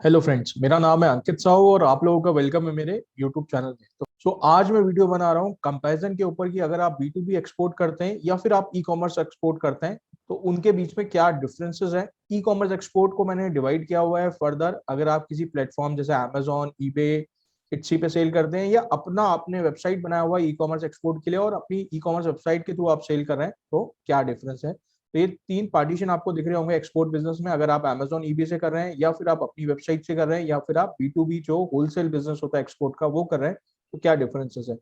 Hello friends, मेरा नाम है अंकित साहू और आप लोगों का वेलकम है मेरे यूट्यूब चैनल में। तो आज मैं वीडियो बना रहा हूँ कंपैरिजन के ऊपर कि अगर आप B2B एक्सपोर्ट करते हैं या फिर आप ई कॉमर्स एक्सपोर्ट करते हैं तो उनके बीच में क्या डिफरेंसेस हैं। ई कॉमर्स एक्सपोर्ट को मैंने डिवाइड किया हुआ है फर्दर। अगर आप किसी प्लेटफॉर्म जैसे अमेजोन, ईबे, इट्सी पे सेल करते हैं या अपना आपने वेबसाइट बनाया हुआ ई कॉमर्स एक्सपोर्ट के लिए और अपनी ई कॉमर्स वेबसाइट के थ्रू आप सेल कर रहे हैं तो क्या डिफरेंस है। तो ये तीन पार्टीशन आपको दिख रहे होंगे एक्सपोर्ट बिजनेस में। अगर आप अमेजोन, ईबी से कर रहे हैं या फिर आप अपनी वेबसाइट से कर रहे हैं या फिर आप B2B जो होलसेल बिजनेस होता है एक्सपोर्ट का वो कर रहे हैं तो क्या डिफरेंसेस है।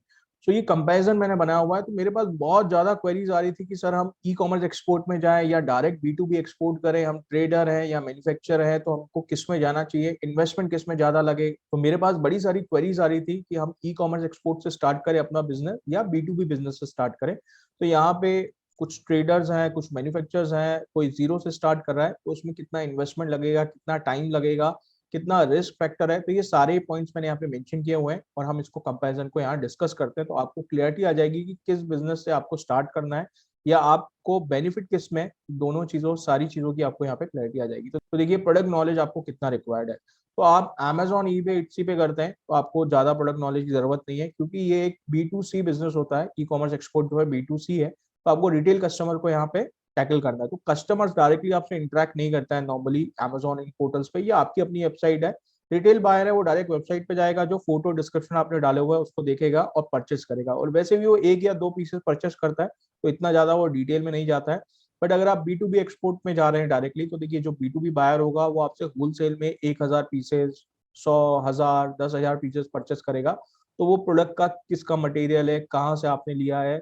सो ये कंपैरिजन मैंने बनाया हुआ है। तो मेरे पास बहुत ज्यादा क्वेरीज आ रही थी कि सर हम ई कॉमर्स एक्सपोर्ट में जाएं या डायरेक्ट B2B एक्सपोर्ट करें, हम ट्रेडर हैं या मैन्युफैक्चरर है तो हमको किस में जाना चाहिए, इन्वेस्टमेंट किस में ज्यादा लगे। तो मेरे पास बड़ी सारी क्वेरीज आ रही थी कि हम ई कॉमर्स एक्सपोर्ट से स्टार्ट करें अपना बिजनेस या B2B बिजनेस से स्टार्ट करें। तो यहाँ पे कुछ ट्रेडर्स हैं, कुछ मैन्युफैक्चरर्स हैं, कोई जीरो से स्टार्ट कर रहा है तो उसमें कितना इन्वेस्टमेंट लगेगा, कितना टाइम लगेगा, कितना रिस्क फैक्टर है। तो ये सारे पॉइंट्स मैंने यहाँ पे मेंशन किए हुए हैं और हम इसको कंपैरिजन को यहाँ डिस्कस करते हैं तो आपको क्लियरिटी आ जाएगी कि किस बिजनेस से आपको स्टार्ट करना है या आपको बेनिफिट किस में। दोनों चीजों, सारी चीजों की आपको यहाँ पे क्लैरिटी आ जाएगी। तो देखिए प्रोडक्ट नॉलेज आपको कितना रिक्वायर्ड है। तो आप अमेजोन, ईबे, इट्सी पे करते हैं तो आपको ज्यादा प्रोडक्ट नॉलेज की जरूरत नहीं है क्योंकि ये एक B2C बिजनेस होता है। ई कॉमर्स एक्सपोर्ट जो है B2C है। तो आपको रिटेल कस्टमर को यहाँ पे टैकल करना है। तो कस्टमर्स डायरेक्टली आपसे इंटरेक्ट नहीं करता है नॉर्मली अमेजोन इन पोर्टल्स पे, या आपकी अपनी वेबसाइट है। रिटेल बायर है वो डायरेक्ट वेबसाइट पे जाएगा, जो फोटो डिस्क्रिप्शन आपने डाले हुए है उसको देखेगा और परचेस करेगा। और वैसे भी वो एक या दो पीसेस परचेस करता है तो इतना ज्यादा वो डिटेल में नहीं जाता है। बट अगर आप B2B एक्सपोर्ट में जा रहे हैं डायरेक्टली तो देखिए जो B2B बायर होगा वो आपसे होलसेल में 1,000 पीसेस, 100, 1,000, 10,000 पीसेस परचेस करेगा। तो वो प्रोडक्ट का किसका मटेरियल है, कहाँ से आपने लिया है,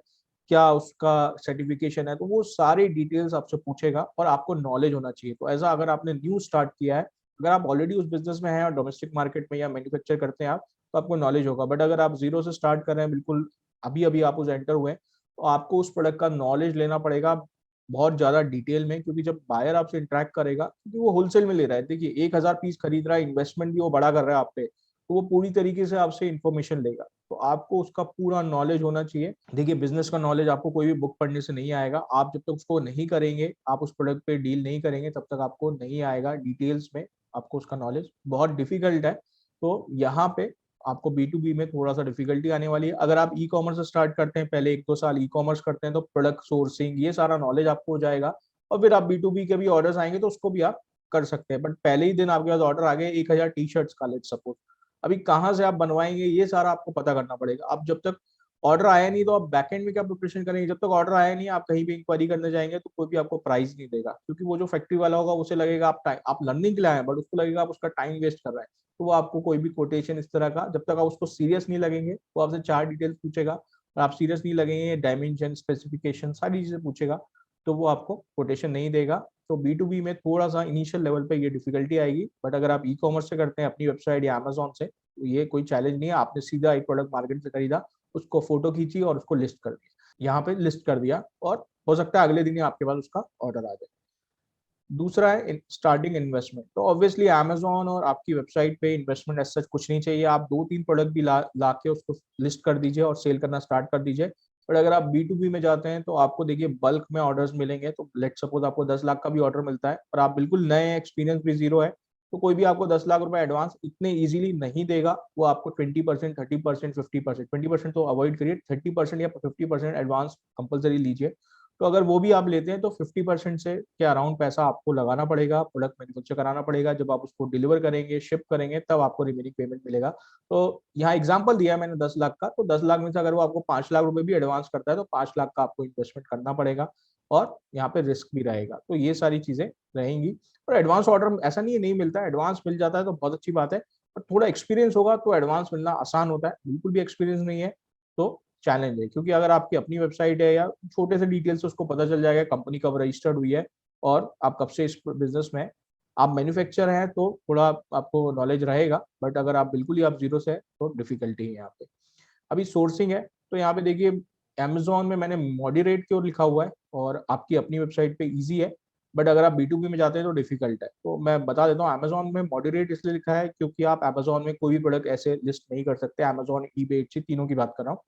क्या उसका सर्टिफिकेशन है, तो वो सारी डिटेल्स आपसे पूछेगा और आपको नॉलेज होना चाहिए। तो ऐसा अगर आपने न्यू स्टार्ट किया है, अगर आप ऑलरेडी उस बिजनेस में हैं और डोमेस्टिक मार्केट में या मैन्युफैक्चर करते हैं आप, तो आपको नॉलेज होगा। बट अगर आप जीरो से स्टार्ट कर रहे हैं, बिल्कुल अभी अभी आप उस एंटर हुए हैं, तो आपको उस प्रोडक्ट का नॉलेज लेना पड़ेगा बहुत ज्यादा डिटेल में। क्योंकि जब बायर आपसे इंटरेक्ट करेगा, क्योंकि वो होलसेल में ले रहा है, देखिए 1,000 पीस खरीद रहा है, इन्वेस्टमेंट भी वो बड़ा कर रहा है आप पे, तो वो पूरी तरीके से आपसे इन्फॉर्मेशन लेगा। तो आपको उसका पूरा नॉलेज होना चाहिए। देखिए बिजनेस का नॉलेज आपको कोई भी बुक पढ़ने से नहीं आएगा। आप जब तक उसको नहीं करेंगे, आप उस प्रोडक्ट पे डील नहीं करेंगे, तब तक आपको नहीं आएगा डिटेल्स में। आपको उसका नॉलेज बहुत डिफिकल्ट है। तो यहाँ पे आपको B2B में थोड़ा सा डिफिकल्टी आने वाली है। अगर आप ई कॉमर्स से स्टार्ट करते हैं, पहले 1-2 साल ई कॉमर्स करते हैं तो प्रोडक्ट सोर्सिंग ये सारा नॉलेज आपको हो जाएगा और फिर आप B2B के भी ऑर्डर्स आएंगे तो उसको भी आप कर सकते हैं। बट पहले ही दिन आपके पास ऑर्डर आ गए 1,000 टी शर्ट्स का, लेट्स सपोज, अभी कहाँ से आप बनवाएंगे ये सारा आपको पता करना पड़ेगा। अब जब तक ऑर्डर आया नहीं तो आप बैकएंड में क्या प्रिपरेशन करेंगे। जब तक ऑर्डर आया नहीं, आप कहीं भी इंक्वायरी करने जाएंगे तो कोई भी आपको प्राइस नहीं देगा, क्योंकि वो जो फैक्ट्री वाला होगा उसे लगेगा आप टाइम, आप लर्निंग के लिए आए हैं, बट उसको लगेगा आप उसका टाइम वेस्ट कर रहे हैं। तो वो आपको कोई भी कोटेशन इस तरह का, जब तक आप उसको सीरियस नहीं लगेंगे, वो आपसे चार डिटेल्स पूछेगा और आप सीरियस नहीं लगेंगे, डायमेंशन, स्पेसिफिकेशन, सारी चीजें पूछेगा, तो वो आपको कोटेशन नहीं देगा। तो B2B में थोड़ा सा इनिशियल लेवल पे ये डिफिकल्टी आएगी। बट अगर आप ई कॉमर्स से करते हैं अपनी वेबसाइट या अमेजोन से, तो ये कोई चैलेंज नहीं है। आपने सीधा एक प्रोडक्ट मार्केट से खरीदा, उसको फोटो खींची और उसको लिस्ट कर दिया, यहाँ पे लिस्ट कर दिया, और हो सकता है अगले दिन ही आपके पास उसका ऑर्डर आ जाए। दूसरा है स्टार्टिंग इन्वेस्टमेंट। तो ऑब्वियसली अमेजोन और आपकी वेबसाइट पे इन्वेस्टमेंट ऐसा कुछ नहीं चाहिए। आप 2-3 प्रोडक्ट भी ला के उसको लिस्ट कर दीजिए और सेल करना स्टार्ट कर दीजिए। बट अगर आप B2B में जाते हैं तो आपको देखिए बल्क में ऑर्डर्स मिलेंगे। तो लेट सपोज आपको 10 लाख का भी ऑर्डर मिलता है और आप बिल्कुल नए, एक्सपीरियंस भी जीरो है, तो कोई भी आपको 10 लाख रुपए एडवांस इतने इजीली नहीं देगा। वो आपको 20%, 30%, 50%, 20% तो अवॉइड करिए, 30% या 50% एडवांस कंपलसरी लीजिए। तो अगर वो भी आप लेते हैं तो 50% से के अराउंड पैसा आपको लगाना पड़ेगा, प्रोडक्ट मैन्युफैक्चर कराना पड़ेगा। जब आप उसको डिलीवर करेंगे, शिप करेंगे, तब आपको रिमेनिंग पेमेंट मिलेगा। तो यहाँ एग्जांपल दिया है मैंने 10 लाख का, तो 10 लाख में से अगर वो आपको 5 लाख रुपए भी एडवांस करता है तो 5 लाख का आपको इन्वेस्टमेंट करना पड़ेगा और यहाँ पे रिस्क भी रहेगा। तो ये सारी चीजें रहेंगी। और एडवांस ऑर्डर ऐसा नहीं है नहीं मिलता है, एडवांस मिल जाता है तो बहुत अच्छी बात है। पर थोड़ा एक्सपीरियंस होगा तो एडवांस मिलना आसान होता है। बिल्कुल भी एक्सपीरियंस नहीं है तो चैलेंज है। क्योंकि अगर आपकी अपनी वेबसाइट है या छोटे से डिटेल्स उसको पता चल जाएगा कंपनी कब रजिस्टर्ड हुई है और आप कब से इस बिजनेस में हैं। आप मैन्युफैक्चर हैं तो थोड़ा आपको नॉलेज रहेगा, बट अगर आप बिल्कुल ही आप जीरो से है तो डिफिकल्टी है यहाँ पे। अभी सोर्सिंग है तो यहाँ पे देखिए अमेजोन में मैंने मॉडरेट की ओर लिखा हुआ है और आपकी अपनी वेबसाइट पे इजी है। बट अगर आप B2B में जाते हैं तो डिफिकल्ट है। तो मैं बता देता हूँ, अमेजोन में मॉडरेट इसलिए लिखा है क्योंकि आप अमेजोन में कोई भी प्रोडक्ट ऐसे लिस्ट नहीं कर सकते। अमेजोन, ईबे, इट्सी तीनों की बात कर रहा हूँ।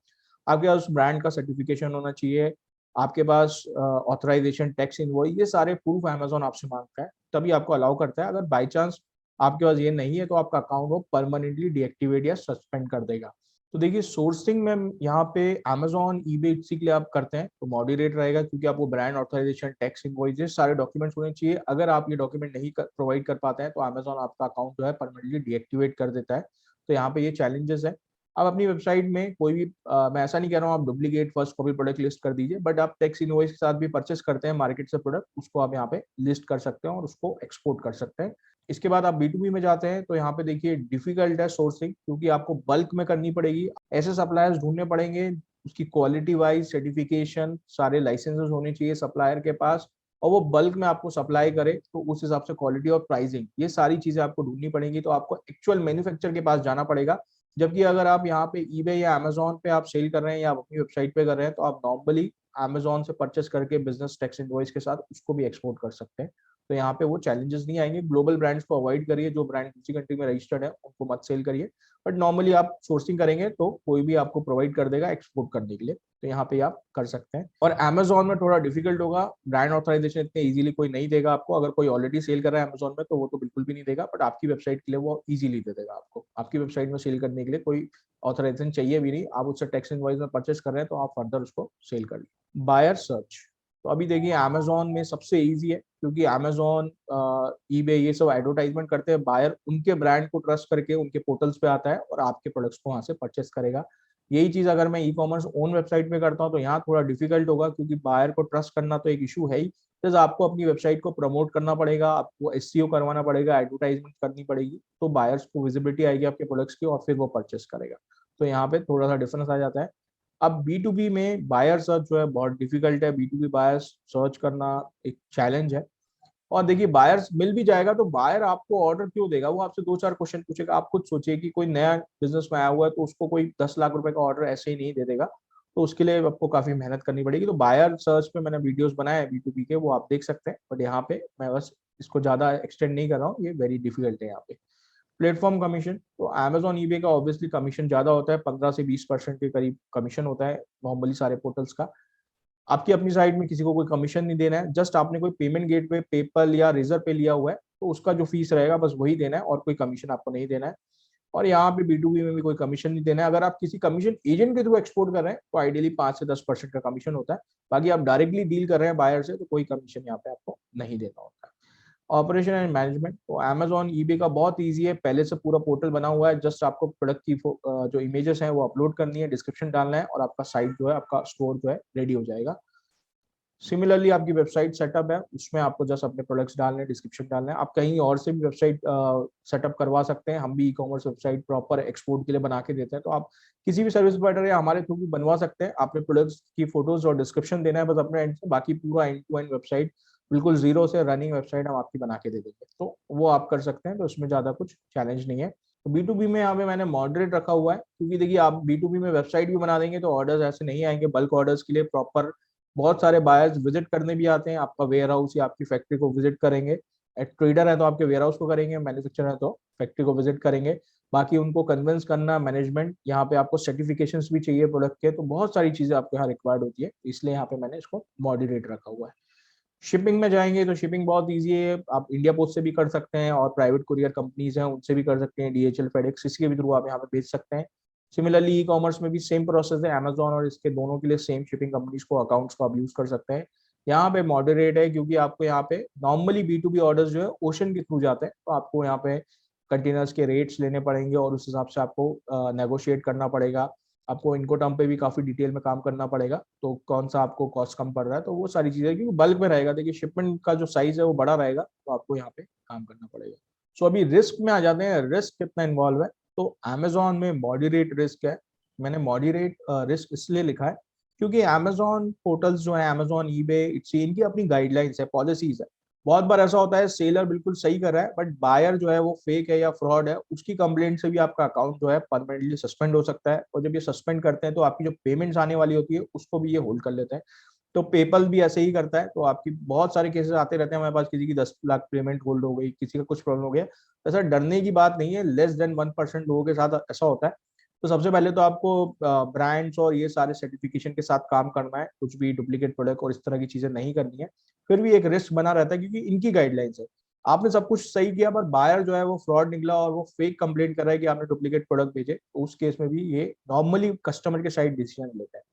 आपके पास ब्रांड का सर्टिफिकेशन होना चाहिए, आपके पास ऑथराइजेशन, टैक्स इनवॉइस, ये सारे प्रूफ अमेजोन आपसे मांगता है, तभी आपको अलाउ करता है। अगर बाई चांस आपके पास ये नहीं है तो आपका अकाउंट वो परमानेंटली डीएक्टिवेट या सस्पेंड कर देगा। तो देखिए सोर्सिंग में यहाँ पे Amazon eBay इसी के लिए आप करते हैं तो मॉडरेट रहेगा, क्योंकि आपको ब्रांड ऑथराइजेशन, टैक्स इनवॉइसेस, सारे डॉक्यूमेंट्स होने चाहिए। अगर आप ये डॉक्यूमेंट नहीं प्रोवाइड कर पाते हैं तो Amazon आपका अकाउंट जो है परमानेंटली डीएक्टिवेट कर देता है। तो यहाँ पे ये चैलेंजेस है। आप अपनी वेबसाइट में कोई भी मैं ऐसा नहीं कह रहा हूँ आप duplicate first copy product list कर दीजिए, बट आप टैक्स इनवॉइस के साथ भी परचेस करते हैं मार्केट से प्रोडक्ट, उसको आप यहाँ पे लिस्ट कर सकते हैं और उसको एक्सपोर्ट कर सकते हैं। इसके बाद आप B2B में जाते हैं तो यहाँ पे देखिए डिफिकल्ट है सोर्सिंग, क्योंकि आपको बल्क में करनी पड़ेगी, ऐसे सप्लायर्स ढूंढने पड़ेंगे, उसकी क्वालिटी वाइज सर्टिफिकेशन सारे लाइसेंसेस होने चाहिए सप्लायर के पास, और वो बल्क में आपको सप्लाई करे तो उस हिसाब से क्वालिटी और प्राइसिंग ये सारी चीजें आपको ढूंढनी पड़ेंगी। तो आपको एक्चुअल मैन्युफैक्चर के पास जाना पड़ेगा। जबकि अगर आप यहाँ पे eBay या Amazon पे आप सेल कर रहे हैं या आप अपनी वेबसाइट पे कर रहे हैं तो आप नॉर्मली Amazon से परचेस करके बिजनेस टैक्स इनवॉइस के साथ उसको भी एक्सपोर्ट कर सकते हैं। तो यहाँ पे वो चैलेंजेस नहीं आएंगे। ग्लोबल ब्रांड्स को अवॉइड करिए, जो ब्रांड दूसरी कंट्री में रजिस्टर्ड है उनको मत सेल करिए, बट नॉर्मली आप सोर्सिंग करेंगे तो कोई भी आपको प्रोवाइड कर देगा एक्सपोर्ट करने के लिए, तो यहाँ पे आप कर सकते हैं। और Amazon में थोड़ा डिफिकल्ट होगा, ब्रांड ऑथराइजेशन इतने इजीली कोई नहीं देगा आपको। अगर कोई ऑलरेडी सेल कर रहा है Amazon में तो वो तो बिल्कुल भी नहीं देगा, बट आपकी वेबसाइट के लिए वो इजीली दे देगा आपको। आपकी वेबसाइट में सेल करने के लिए कोई ऑथराइजेशन चाहिए भी नहीं, आप उससे टैक्स इनवॉइस में परचेस कर रहे हैं तो आप फर्दर उसको सेल कर लीजिए। बायर सर्च, तो अभी देखिए Amazon में सबसे इजी है, क्योंकि Amazon eBay ये सब एडवर्टाइजमेंट करते हैं, बायर उनके ब्रांड को ट्रस्ट करके उनके पोर्टल्स पे आता है और आपके प्रोडक्ट्स को वहां से परचेस करेगा। यही चीज अगर मैं ई-कॉमर्स ओन वेबसाइट पे करता हूँ तो यहाँ थोड़ा डिफिकल्ट होगा, क्योंकि बायर को ट्रस्ट करना तो एक इशू है ही, प्लस आपको अपनी वेबसाइट को प्रमोट करना पड़ेगा, आपको एसईओ करवाना पड़ेगा, एडवर्टाइजमेंट करनी पड़ेगी, तो बायर्स को विजिबिलिटी आएगी आपके प्रोडक्ट्स की और फिर वो परचेस करेगा। तो यहाँ पे थोड़ा सा डिफरेंस आ जाता है। अब B2B में बायर सर्च जो है बहुत डिफिकल्ट है, B2B बायर्स सर्च करना एक चैलेंज है। और देखिए बायर्स मिल भी जाएगा तो बायर आपको ऑर्डर क्यों देगा, वो आपसे दो चार क्वेश्चन पूछेगा। आप खुद सोचिए कि कोई नया बिजनेस में आया हुआ है तो उसको कोई 10 लाख रुपए का ऑर्डर ऐसे ही नहीं दे देगा, तो उसके लिए आपको काफी मेहनत करनी पड़ेगी। तो बायर सर्च पे मैंने वीडियोस बनाए हैं B2B के, वो आप देख सकते हैं, बट यहाँ पे मैं बस इसको ज्यादा एक्सटेंड नहीं कर रहा हूँ, ये वेरी डिफिकल्ट है यहाँ पे। प्लेटफॉर्म कमीशन, तो Amazon eBay का ऑब्वियसली कमीशन ज्यादा होता है, 15 से 20% के करीब कमीशन होता है नॉर्मली सारे पोर्टल्स का। आपकी अपनी साइड में किसी को कोई कमीशन नहीं देना है, जस्ट आपने कोई पेमेंट गेटवे पेपल या रेजर पे लिया हुआ है तो उसका जो फीस रहेगा बस वही देना है, और कोई कमीशन आपको नहीं देना है। और यहाँ पे B2B में भी कोई कमीशन नहीं देना है। अगर आप किसी कमीशन एजेंट के थ्रू एक्सपोर्ट कर रहे हैं तो आइडियली 5 से 10% का कमीशन होता है। बाकी आप डायरेक्टली डील कर रहे हैं बायर से तो कोई कमीशन यहाँ पे आपको नहीं देना होता है। ऑपरेशन एंड मैनेजमेंट, तो Amazon eBay का बहुत ईजी है, पहले से पूरा पोर्टल बना हुआ है, जस्ट आपको प्रोडक्ट की जो इमेजेस हैं वो अपलोड करनी है, डिस्क्रिप्शन डालना है और आपका साइट जो है, आपका स्टोर जो है रेडी हो जाएगा। सिमिलरली आपकी वेबसाइट सेटअप है, उसमें आपको जस्ट अपने प्रोडक्ट्स डालने हैं, डिस्क्रिप्शन डालना है। आप कहीं और से भी वेबसाइट सेटअप करवा सकते हैं, हम भी ई-कॉमर्स वेबसाइट प्रॉपर एक्सपोर्ट के लिए बना के देते हैं, तो आप किसी भी सर्विस प्रोवाइडर या हमारे थ्रू भी बनवा सकते हैं। आपने प्रोडक्ट्स की फोटोज और डिस्क्रिप्शन देना है बस अपने एंड से, बाकी पूरा एंड टू एंड वेबसाइट बिल्कुल जीरो से रनिंग वेबसाइट हम आपकी बना के दे देंगे, तो वो आप कर सकते हैं, तो उसमें ज्यादा कुछ चैलेंज नहीं है। तो B2B में यहाँ पे मैंने मॉडरेट रखा हुआ है, क्योंकि देखिए आप B2B में वेबसाइट भी बना देंगे तो ऑर्डर्स ऐसे नहीं आएंगे बल्क ऑर्डर्स के लिए। प्रॉपर बहुत सारे बायर्स विजिट करने भी आते हैं, आपका वेयर हाउस या आपकी फैक्ट्री को विजिट करेंगे। ट्रेडर है तो आपके वेयर हाउस को करेंगे, मैन्युफैक्चरर है तो फैक्ट्री को विजिट करेंगे। बाकी उनको कन्विंस करना, मैनेजमेंट, यहाँ पे आपको सर्टिफिकेशंस भी चाहिए प्रोडक्ट के, तो बहुत सारी चीजें आपके यहाँ रिक्वायर्ड होती है, इसलिए यहाँ पे मैंने इसको मॉडरेट रखा हुआ है। शिपिंग में जाएंगे तो शिपिंग बहुत ईजी है, आप इंडिया पोस्ट से भी कर सकते हैं और प्राइवेट कुरियर कंपनीज हैं उनसे भी कर सकते हैं, DHL, फेडेक्स, इसके भी थ्रू आप यहाँ पे भेज सकते हैं। सिमिलरली ई-कॉमर्स में भी सेम प्रोसेस है, Amazon और इसके दोनों के लिए सेम शिपिंग कंपनीज को अकाउंट्स को आप यूज कर सकते हैं। यहाँ पे मॉडरेट है क्योंकि आपको यहाँ पे नॉर्मली B2B ऑर्डर्स जो है ओशन के थ्रू जाते हैं, तो आपको यहाँ पे कंटेनर्स के रेट्स लेने पड़ेंगे और उस हिसाब से आपको नेगोशिएट करना पड़ेगा। आपको इनकोटर्म पे भी काफी डिटेल में काम करना पड़ेगा, तो कौन सा आपको कॉस्ट कम पड़ रहा है, तो वो सारी चीजें, क्योंकि बल्क में रहेगा, देखिए शिपमेंट का जो साइज है वो बड़ा रहेगा, तो आपको यहाँ पे काम करना पड़ेगा। सो अभी रिस्क में आ जाते हैं, रिस्क कितना इन्वॉल्व है। तो Amazon में मॉडरेट रिस्क है। मैंने मॉडरेट रिस्क इसलिए लिखा है क्योंकि Amazon पोर्टल्स जो है, Amazon eBay, इनकी अपनी गाइडलाइंस है, पॉलिसीज है। बहुत बार ऐसा होता है सेलर बिल्कुल सही कर रहा है बट बायर जो है वो फेक है या फ्रॉड है, उसकी कंप्लेंट से भी आपका अकाउंट जो है परमानेंटली सस्पेंड हो सकता है। और जब ये सस्पेंड करते हैं तो आपकी जो पेमेंट्स आने वाली होती है उसको भी ये होल्ड कर लेते हैं। तो पेपल भी ऐसे ही करता है, तो आपकी बहुत सारे केसेस आते रहते हैं हमारे पास, किसी की 10 लाख पेमेंट होल्ड हो गई, किसी का कुछ प्रॉब्लम हो गया। तो ऐसा डरने की बात नहीं है, लेस देन 1% लोगों के साथ ऐसा होता है। तो सबसे पहले तो आपको ब्रांड्स और ये सारे सर्टिफिकेशन के साथ काम करना है, कुछ भी डुप्लीकेट प्रोडक्ट और इस तरह की चीजें नहीं करनी है। फिर भी एक रिस्क बना रहता है क्योंकि इनकी गाइडलाइंस है। आपने सब कुछ सही किया पर बायर जो है वो फ्रॉड निकला और वो फेक कंप्लेंट कर रहा है कि आपने डुप्लीकेट प्रोडक्ट भेजे, तो उस केस में भी ये नॉर्मली कस्टमर के साइड डिसीजन लेता है।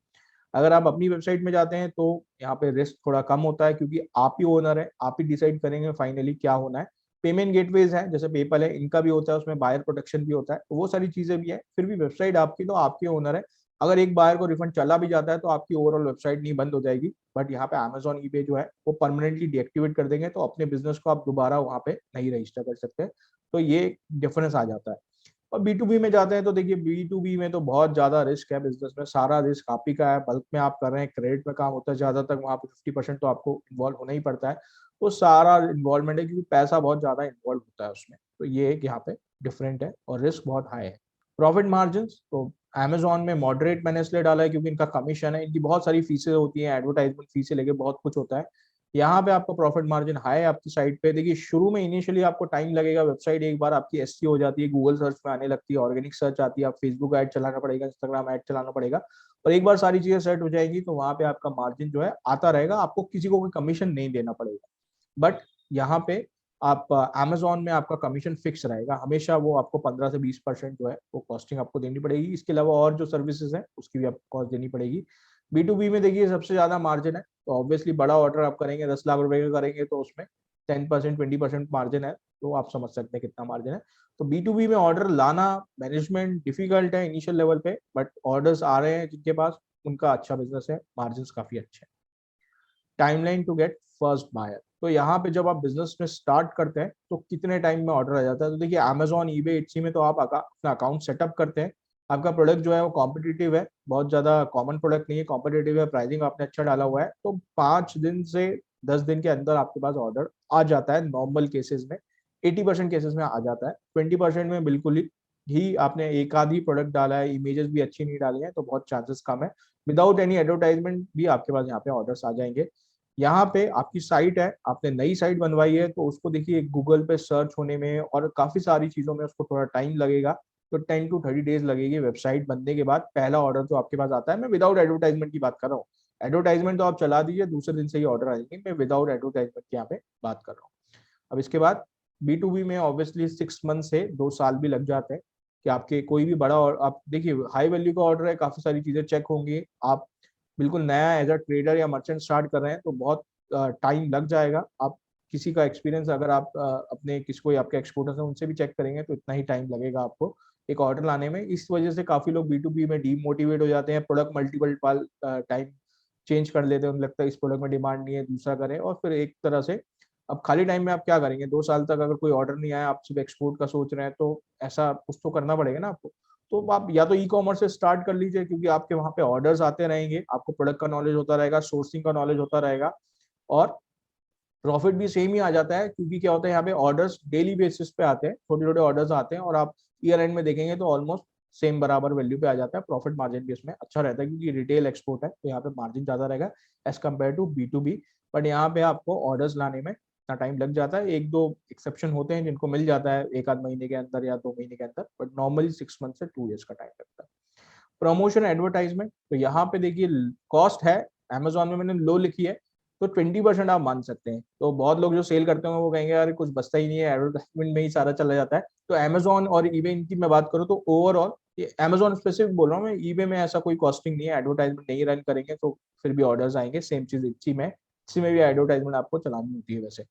अगर आप अपनी वेबसाइट में जाते हैं तो यहाँ पे रिस्क थोड़ा कम होता है, क्योंकि आप ही ओनर है, आप ही डिसाइड करेंगे फाइनली क्या होना है। पेमेंट गेटवेज है जैसे पेपल है, इनका भी होता है, उसमें बायर प्रोटेक्शन भी होता है, तो वो सारी चीजें भी है। फिर भी वेबसाइट आपकी, तो आपके ओनर है। अगर एक बायर को रिफंड चला भी जाता है तो आपकी ओवरऑल वेबसाइट नहीं बंद हो जाएगी, बट यहाँ पे अमेजोन ईबे जो है वो परमानेंटली डीएक्टिवेट कर देंगे, तो अपने बिजनेस को आप दोबारा वहाँ पे नहीं रजिस्टर कर सकते। तो ये डिफरेंस आ जाता है। और बी टू बी में जाते हैं तो देखिए बी टू बी में तो बहुत ज्यादा रिस्क है, बिजनेस में सारा रिस्क आप ही का है, बल्क में आप कर रहे हैं, क्रेडिट में काम होता है ज्यादातर, वहाँ पे 50% तो आपको इन्वॉल्व होना ही पड़ता है। तो सारा इन्वॉल्वमेंट है, क्योंकि पैसा बहुत ज्यादा इन्वॉल्व होता है उसमें, तो ये एक यहाँ पे डिफरेंट है और रिस्क बहुत हाई है। प्रॉफिट मार्जिन तो अमेजोन में मॉडरेट मैंने इसलिए डाला है क्योंकि इनका कमीशन है, इनकी बहुत सारी फीसें होती हैं, एडवर्टाइजमेंट फीस से लेके बहुत कुछ होता है। यहाँ पे आपका प्रॉफिट मार्जिन हाई है आपकी साइट पे। देखिए शुरू में इनिशियली आपको टाइम लगेगा, वेबसाइट एक बार आपकी एसईओ हो जाती है, गूगल सर्च में आने लगती है, ऑर्गेनिक सर्च आती है, आप फेसबुक ऐड चलाना पड़ेगा, इंस्टाग्राम ऐड चलाना पड़ेगा, और एक बार सारी चीजें सेट हो जाएगी तो वहां पे आपका मार्जिन जो है आता रहेगा, आपको किसी को कोई कमीशन नहीं देना पड़ेगा। बट यहाँ पे आप अमेजोन में आपका कमीशन फिक्स रहेगा हमेशा, वो आपको 15 से 20% जो है वो कॉस्टिंग आपको देनी पड़ेगी। इसके अलावा और जो सर्विसेज हैं उसकी भी आपको कॉस्ट देनी पड़ेगी। बी टू बी में देखिए सबसे ज्यादा मार्जिन है, तो ऑब्वियसली बड़ा ऑर्डर आप करेंगे 10 लाख रुपए का करेंगे तो उसमें 10% 20% मार्जिन है, तो आप समझ सकते हैं कितना मार्जिन है। तो बी टू बी में ऑर्डर लाना मैनेजमेंट डिफिकल्ट है इनिशियल लेवल पे, बट ऑर्डर्स आ रहे हैं जिनके पास, उनका अच्छा बिजनेस है, मार्जिन काफी अच्छे हैं। Timeline to get first buyer, तो यहाँ पे जब आप बिजनेस में स्टार्ट करते हैं तो कितने टाइम में ऑर्डर आ जाता है, तो देखिए अमेजॉन ईबे इट्सी में तो आप अपना अकाउंट सेटअप करते हैं, आपका प्रोडक्ट जो है वो कॉम्पिटिटिव है, बहुत ज्यादा कॉमन प्रोडक्ट नहीं है, कॉम्पिटिटिव है, प्राइसिंग आपने अच्छा डाला हुआ है, तो 5 दिन से 10 दिन के अंदर आपके पास ऑर्डर आ जाता है नॉर्मल केसेस में। 80% केसेस में आ जाता है, 20% में बिल्कुल ही आपने एक आध ही प्रोडक्ट डाला है, इमेजेस भी अच्छी नहीं डाली है, तो बहुत चांसेस कम है, विदाउट एनी एडवर्टाइजमेंट भी आपके पास यहाँ पे ऑर्डर्स आ जाएंगे। यहाँ पे आपकी साइट है, आपने नई साइट बनवाई है, तो उसको देखिए गूगल पे सर्च होने में और काफी सारी चीजों में उसको थोड़ा टाइम लगेगा, तो 10 to 30 डेज लगेगी वेबसाइट बनने के बाद। पहला ऑर्डर तो आपके पास आता है, मैं विदाउट एडवर्टाइजमेंट की बात कर रहा हूँ, एडवर्टाइजमेंट तो आप चला दीजिए दूसरे दिन से ही ऑर्डर आएंगे, मैं विदाउट एडवर्टाइजमेंट की यहाँ पे बात कर रहा हूँ। अब इसके बाद बी टू बी में ऑब्वियसली 6 मंथ से 2 साल भी लग जाते हैं कि आपके कोई भी बड़ा, और आप देखिए हाई वैल्यू का ऑर्डर है, काफी सारी चीजें चेक होंगी, आप बिल्कुल नया एज अ ट्रेडर या मर्चेंट स्टार्ट कर रहे हैं तो बहुत टाइम लग जाएगा। आप किसी का एक्सपीरियंस अगर आप अपने किसी कोई आपके एक्सपोर्टर्स हैं उनसे भी चेक करेंगे तो इतना ही टाइम लगेगा आपको एक ऑर्डर लाने में। इस वजह से काफी लोग बी टू बी में डीमोटिवेट हो जाते हैं, प्रोडक्ट मल्टीपल टाइम चेंज कर लेते हैं, उन्हें लगता है इस प्रोडक्ट में डिमांड नहीं है, दूसरा करें, और फिर एक तरह से अब खाली टाइम में आप क्या करेंगे, 2 साल तक अगर कोई ऑर्डर नहीं आया, आप सिर्फ एक्सपोर्ट का सोच रहे हैं, तो ऐसा कुछ तो करना पड़ेगा ना आपको। तो आप या तो ई कॉमर्स से स्टार्ट कर लीजिए, क्योंकि आपके वहां पे ऑर्डर्स आते रहेंगे, आपको प्रोडक्ट का नॉलेज होता रहेगा, सोर्सिंग का नॉलेज होता रहेगा, और प्रॉफिट भी सेम ही आ जाता है, क्योंकि क्या होता है यहाँ पे ऑर्डर्स डेली बेसिस पे आते हैं, छोटे छोटे ऑर्डर्स आते हैं, और आप ईयर एंड में देखेंगे तो ऑलमोस्ट सेम बराबर वैल्यू पे आ जाता है। प्रॉफिट मार्जिन भी इसमें अच्छा रहता है, क्योंकि रिटेल एक्सपोर्ट है तो यहाँ पे मार्जिन ज्यादा रहेगा as compare to B to B. But यहाँ पे आपको ऑर्डर्स लाने में इतना टाइम लग जाता है, एक दो एक्सेप्शन होते हैं जिनको मिल जाता है एक आध महीने के अंदर या 2 महीने के अंदर, बट नॉर्मली 6 मंथ से 2 ईयर्स का टाइम लगता है। प्रमोशन एडवर्टाइजमेंट, तो यहाँ पे देखिए कॉस्ट है, अमेजोन में मैंने लो लिखी है, तो 20% आप मान सकते हैं। तो बहुत लोग जो सेल करते हैं वो कहेंगे यार कुछ बचता ही नहीं है, एडवर्टाइजमेंट में ही सारा चला जाता है। तो अमेजोन और ईबे इनकी मैं बात करूँ तो ओवरऑल, ये अमेजोन स्पेसिफिक बोल रहा हूँ मैं, ईबे में ऐसा कोई कॉस्टिंग नहीं है, एडवर्टाइजमेंट नहीं रन करेंगे तो फिर भी ऑर्डर्स आएंगे, सेम चीज इसी में भी एडवर्टाइजमेंट आपको चलानी होती है वैसे।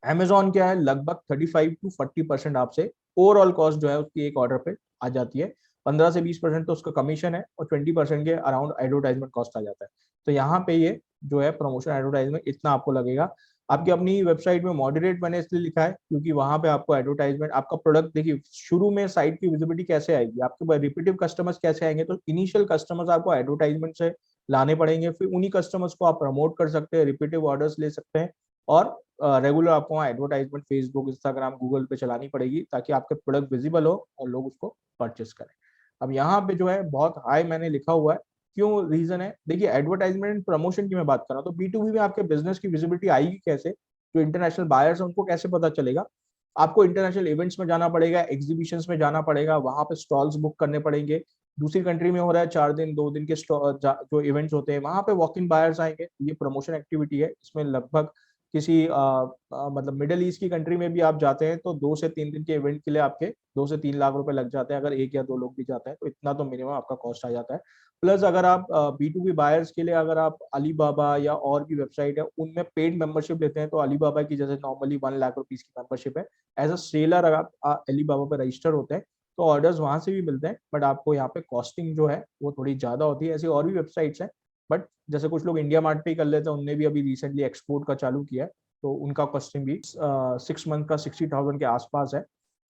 अमेजोन क्या है, लगभग 35 to 40% आपसे ओवरऑल कॉस्ट जो है उसकी एक ऑर्डर पे आ जाती है। 15 से 20% तो उसका कमीशन है, और 20% के अराउंड एडवर्टाइजमेंट कॉस्ट आ जाता है। तो यहाँ पे ये जो है प्रमोशन एडवर्टाइजमेंट इतना आपको लगेगा। आपकी अपनी वेबसाइट में मॉडरेट मैंने इसलिए लिखा है क्योंकि वहां पे आपको एडवर्टाइजमेंट, आपका प्रोडक्ट देखिए शुरू में साइट की विजिबिलिटी कैसे आएगी, आपके पास रिपीटिव कस्टमर्स कैसे आएंगे, तो इनिशियल कस्टमर्स आपको एडवर्टाइजमेंट से लाने पड़ेंगे, फिर उन्हीं कस्टमर्स को आप प्रमोट कर सकते हैं, रिपीटिव ऑर्डर्स ले सकते हैं, और रेगुलर आपको वहाँ एडवर्टाइजमेंट फेसबुक इंस्टाग्राम गूगल पे चलानी पड़ेगी ताकि आपके प्रोडक्ट विजिबल हो और लोग उसको परचेस करें। अब यहाँ पे जो है बहुत हाई मैंने लिखा हुआ है, क्यों रीजन है, देखिए एडवर्टाइजमेंट एंड प्रमोशन की मैं बात कर रहा हूँ, तो बी टू बी में आपके बिजनेस की विजिबिलिटी आएगी कैसे, जो इंटरनेशनल बायर्स हैं उनको कैसे पता चलेगा, आपको इंटरनेशनल इवेंट्स में जाना पड़ेगा, एग्जीबिशंस में जाना पड़ेगा, वहां पे स्टॉल्स बुक करने पड़ेंगे। दूसरी कंट्री में हो रहा है 4 दिन 2 दिन के जो इवेंट्स होते हैं वहां पे वॉक इन बायर्स आएंगे, ये प्रमोशन एक्टिविटी है, इसमें लगभग किसी मतलब मिडिल ईस्ट की कंट्री में भी आप जाते हैं तो 2 से 3 दिन के इवेंट के लिए आपके 2 से 3 लाख रुपए लग जाते हैं, अगर 1 या 2 लोग भी जाते हैं तो इतना तो मिनिमम आपका कॉस्ट आ जाता है। प्लस अगर आप B2B बायर्स के लिए अगर आप अलीबाबा या और भी वेबसाइट है उनमें पेड मेंबरशिप लेते हैं, तो अलीबाबा की जैसे नॉर्मली 1 लाख रुपीज की मेंबरशिप है, एज अ सेलर अगर आप अलीबाबा पर रजिस्टर होते हैं तो ऑर्डर्स वहां से भी मिलते हैं, बट आपको यहाँ पे कॉस्टिंग जो है वो थोड़ी ज्यादा होती है। ऐसी और भी वेबसाइट्स हैं, बट जैसे कुछ लोग इंडिया मार्ट पे ही कर लेते हैं, उनने भी अभी रिसेंटली एक्सपोर्ट का चालू किया है, तो उनका कॉस्टिंग भी 6 मंथ का 60,000 के आसपास है,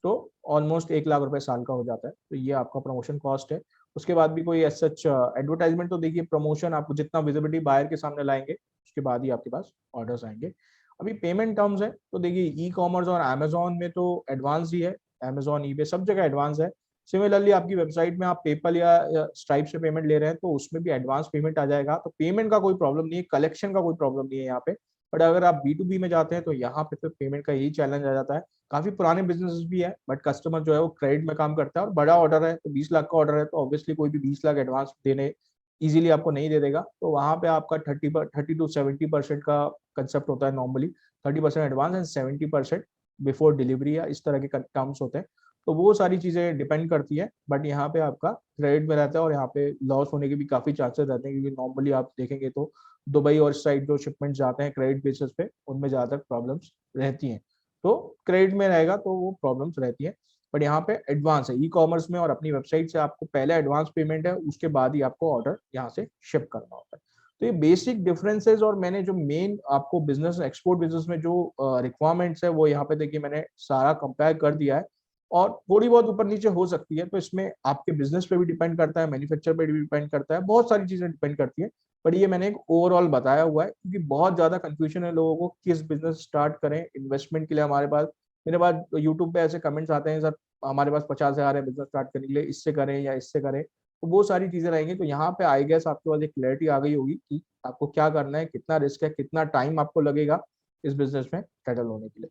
तो ऑलमोस्ट 1 लाख रुपए साल का हो जाता है। तो ये आपका प्रमोशन कॉस्ट है। उसके बाद भी कोई सच एडवर्टाइजमेंट, तो देखिए प्रमोशन आपको जितना विजिबिलिटी बायर के सामने लाएंगे उसके बाद ही आपके पास ऑर्डर्स आएंगे। अभी पेमेंट टर्म्स है तो देखिए ई कॉमर्स और अमेजोन में तो एडवांस ही है, अमेजोन ईबे सब जगह एडवांस है। सिमिलरली आपकी वेबसाइट में आप पेपल या स्ट्राइप से पेमेंट ले रहे हैं तो उसमें भी एडवांस पेमेंट आ जाएगा, तो पेमेंट का कोई प्रॉब्लम नहीं है, कलेक्शन का कोई प्रॉब्लम नहीं है यहाँ पे। बट अगर आप B2B में जाते हैं तो यहाँ पे फिर पेमेंट का यही चैलेंज आ जाता है। काफी पुराने बिजनेस भी है बट कस्टमर जो है वो क्रेडिट में काम करता है, और बड़ा ऑर्डर है तो 20 लाख का ऑर्डर है तो ऑब्वियसली कोई भी 20 लाख एडवांस देने इजीली आपको नहीं दे देगा, तो वहां पे आपका 30 to 70% का कंसेप्ट होता है normally, 30% advance and 70% before delivery या इस तरह के टर्म्स होते हैं। तो वो सारी चीजें डिपेंड करती है, बट यहाँ पे आपका क्रेडिट में रहता है और यहाँ पे लॉस होने के भी काफी चांसेस रहते हैं, क्योंकि नॉर्मली आप देखेंगे तो दुबई और साइड जो शिपमेंट जाते हैं क्रेडिट बेसिस पे उनमें ज्यादातर प्रॉब्लम्स रहती हैं, तो क्रेडिट में रहेगा तो वो प्रॉब्लम्स रहती है। बट यहाँ पे एडवांस है ई कॉमर्स में, और अपनी वेबसाइट से आपको पहले एडवांस पेमेंट है, उसके बाद ही आपको ऑर्डर यहाँ से शिप करना होता है। तो ये बेसिक डिफरेंसेस, और मैंने जो मेन आपको बिजनेस एक्सपोर्ट बिजनेस में जो रिक्वायरमेंट्स है वो यहाँ पे देखिए मैंने सारा कंपेयर कर दिया है, और थोड़ी बहुत ऊपर नीचे हो सकती है, तो इसमें आपके बिजनेस पे भी डिपेंड करता है, मैन्युफैक्चर पे भी डिपेंड करता है, बहुत सारी चीजें डिपेंड करती है। पर ये मैंने एक ओवरऑल बताया हुआ है, क्योंकि बहुत ज्यादा कंफ्यूजन है लोगों को किस बिजनेस स्टार्ट करें। इन्वेस्टमेंट के लिए हमारे पास, मेरे पास यूट्यूब पे ऐसे कमेंट्स आते हैं, सर हमारे पास 50,000 है बिजनेस स्टार्ट करने के लिए, इससे करें या इससे करें, तो वो सारी चीजें रहेंगी। तो यहाँ पे आई गेस आपके पास एक क्लैरिटी आ गई होगी कि आपको क्या करना है, कितना रिस्क है, कितना टाइम आपको लगेगा इस बिजनेस में सेटल होने के लिए।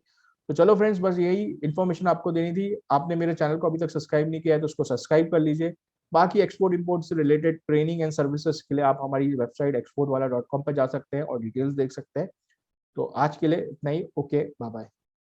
तो चलो फ्रेंड्स, बस यही इन्फॉर्मेशन आपको देनी थी। आपने मेरे चैनल को अभी तक सब्सक्राइब नहीं किया है तो उसको सब्सक्राइब कर लीजिए। बाकी एक्सपोर्ट इंपोर्ट से रिलेटेड ट्रेनिंग एंड सर्विसेज के लिए आप हमारी वेबसाइट exportwala.com पर जा सकते हैं और डिटेल्स देख सकते हैं। तो आज के लिए इतना ही। Okay, bye bye.